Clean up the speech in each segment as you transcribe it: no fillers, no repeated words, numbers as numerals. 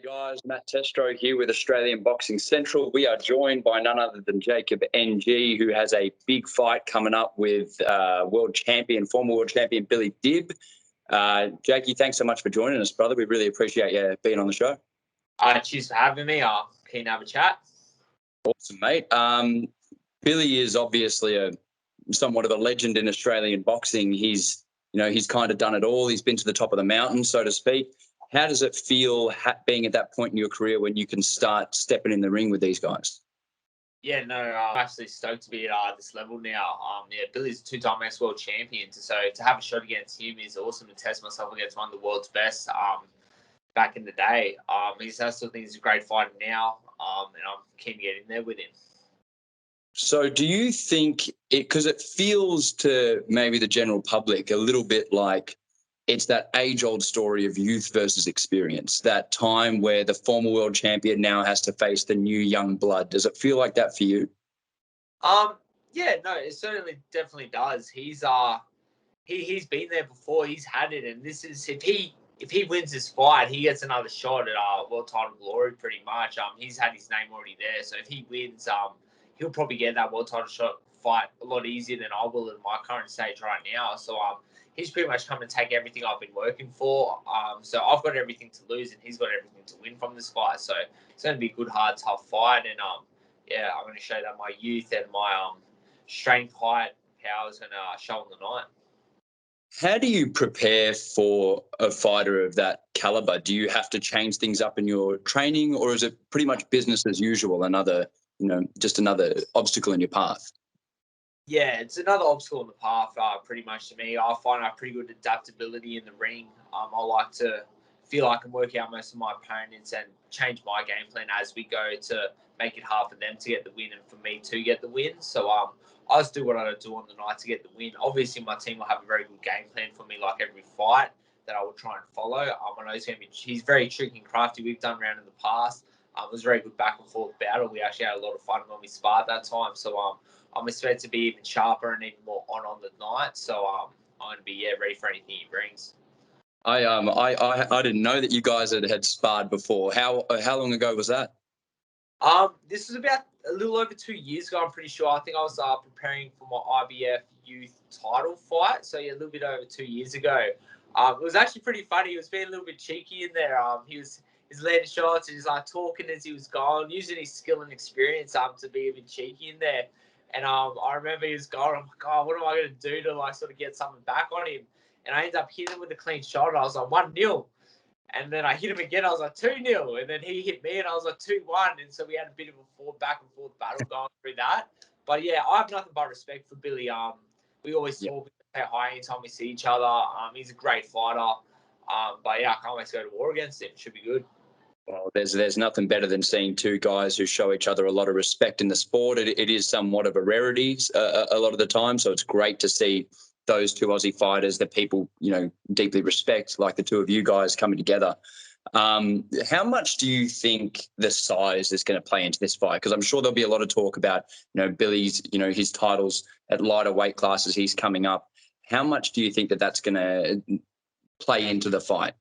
Guys, Matt Testro here with Australian Boxing Central. We are joined by none other than Jacob NG, who has a big fight coming up with former world champion Billy Dibb. Jakey, thanks so much for joining us, brother. We really appreciate you being on the show. Cheers for having me. Keen to have a chat. Awesome, mate. Billy is obviously somewhat of a legend in Australian boxing. He's kind of done it all. He's been to the top of the mountain, so to speak. How does it feel being at that point in your career when you can start stepping in the ring with these guys? Yeah, no, I'm actually stoked to be at this level now. Billy's a two-time ex-world champion, so to have a shot against him is awesome. To test myself against one of the world's best back in the day. I still think he's a great fighter now, and I'm keen to get in there with him. So do you think because it feels to maybe the general public a little bit like it's that age-old story of youth versus experience, that time where the former world champion now has to face the new young blood. Does it feel like that for you? Yeah, no, it certainly definitely does. He's been there before. He's had it, and this is if he wins this fight, he gets another shot at world title glory. Pretty much. He's had his name already there, so if he wins, he'll probably get that world title shot fight a lot easier than I will at my current stage right now. So he's pretty much come and take everything I've been working for. So I've got everything to lose, and he's got everything to win from this fight. So it's going to be a good, hard, tough fight, and I'm going to show that my youth and my strength, height, power is going to show on the night. How do you prepare for a fighter of that caliber? Do you have to change things up in your training, or is it pretty much business as usual? Just another obstacle in your path? Yeah, it's another obstacle in the path, pretty much to me. I find I have pretty good adaptability in the ring. I like to feel I can work out most of my opponents and change my game plan as we go to make it hard for them to get the win and for me to get the win. So I just do what I do on the night to get the win. Obviously, my team will have a very good game plan for me, like every fight that I will try and follow. I know he's very tricky and crafty. We've done round in the past. It was a very good back and forth battle. We actually had a lot of fun when we sparred that time. So I'm expected to be even sharper and even more on the night. So I'm going to be ready for anything he brings. I didn't know that you guys had sparred before. How long ago was that? This was about a little over 2 years ago. I'm pretty sure. I think I was preparing for my IBF youth title fight. So yeah, a little bit over 2 years ago. It was actually pretty funny. He was being a little bit cheeky in there. He's landing shots and he's talking as he was going, using his skill and experience to be a bit cheeky in there. And I remember he was going, I'm like, oh, what am I going to do to sort of get something back on him? And I ended up hitting him with a clean shot. And I was like 1-0. And then I hit him again. I was like 2-0. And then he hit me and I was like 2-1. And so we had a bit of a back and forth battle going through that. But yeah, I have nothing but respect for Billy. We always talk, say hi anytime we see each other. He's a great fighter. But yeah, I can't wait to go to war against him. It should be good. Well, there's nothing better than seeing two guys who show each other a lot of respect in the sport. It is somewhat of a rarity a lot of the time, so it's great to see those two Aussie fighters that people deeply respect, like the two of you guys coming together. How much do you think the size is going to play into this fight? Because I'm sure there'll be a lot of talk about Billy's his titles at lighter weight classes he's coming up. How much do you think that's going to play into the fight?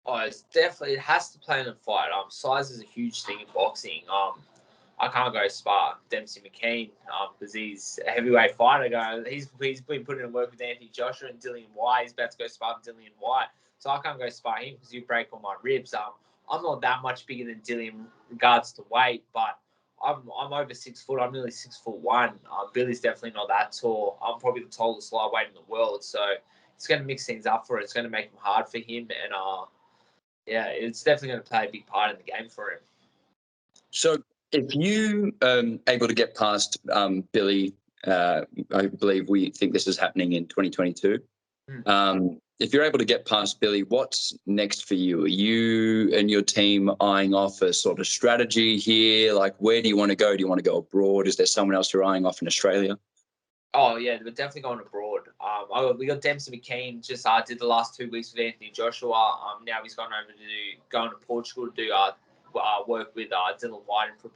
Oh, it has to play in the fight. Size is a huge thing in boxing. I can't go spar Dempsey McKean because he's a heavyweight fighter. He's been putting in work with Anthony Joshua and Dillian White. He's about to go spar Dillian White, so I can't go spar him because you break all my ribs. I'm not that much bigger than Dillian in regards to weight, but I'm over 6 foot. I'm nearly 6'1". Billy's definitely not that tall. I'm probably the tallest lightweight in the world, so it's going to mix things up for it. It's going to make him hard for him, and yeah, it's definitely going to play a big part in the game for him. So if you able to get past Billy, I believe we think this is happening in 2022. If you're able to get past Billy, what's next for you? Are you and your team eyeing off a sort of strategy here? Like, where do you want to go? Do you want to go abroad? Is there someone else you're eyeing off in Australia? Oh, yeah, we're definitely going abroad. We got Dempsey McKean, just did the last 2 weeks with Anthony Joshua. Now he's going to Portugal to do work with Dillian White in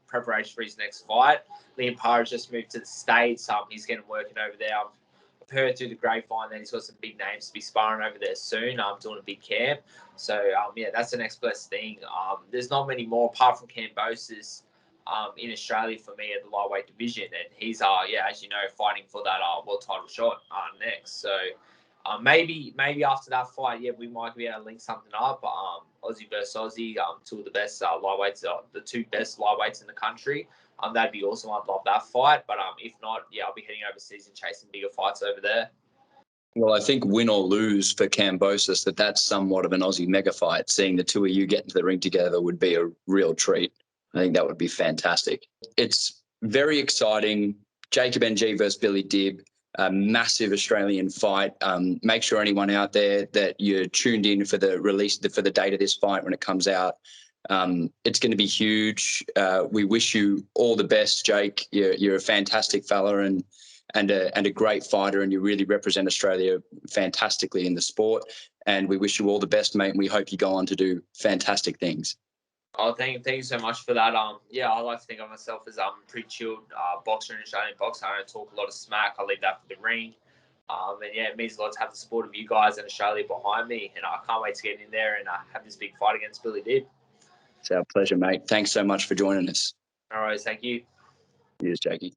preparation for his next fight. Liam Parra just moved to the States. He's getting working over there. heard through the grapevine that he's got some big names to be sparring over there soon. Doing a big camp. So yeah, that's the next best thing. There's not many more apart from Kambosos in Australia for me at the lightweight division, and he's yeah, as you know, fighting for that world title shot next. So maybe after that fight, yeah, we might be able to link something up. Aussie versus Aussie, two of the best lightweights, the two best lightweights in the country. That'd be awesome. I'd love that fight. But if not, yeah, I'll be heading overseas and chasing bigger fights over there. Well, I think win or lose for Kambosos, that's somewhat of an Aussie mega fight. Seeing the two of you get into the ring together would be a real treat. I think that would be fantastic. It's very exciting. Jacob NG versus Billy Dibb, a massive Australian fight. Make sure anyone out there that you're tuned in for the release, for the date of this fight when it comes out. It's going to be huge. We wish you all the best, Jake. You're a fantastic fella and a great fighter, and you really represent Australia fantastically in the sport. And we wish you all the best, mate. And we hope you go on to do fantastic things. Oh, thank you so much for that. Yeah, I like to think of myself as pretty chilled boxer and Australian boxer. I don't talk a lot of smack. I leave that for the ring. And yeah, it means a lot to have the support of you guys in Australia behind me. And I can't wait to get in there and have this big fight against Billy Dibb. It's our pleasure, mate. Thanks so much for joining us. All right, thank you. Cheers, Jakey.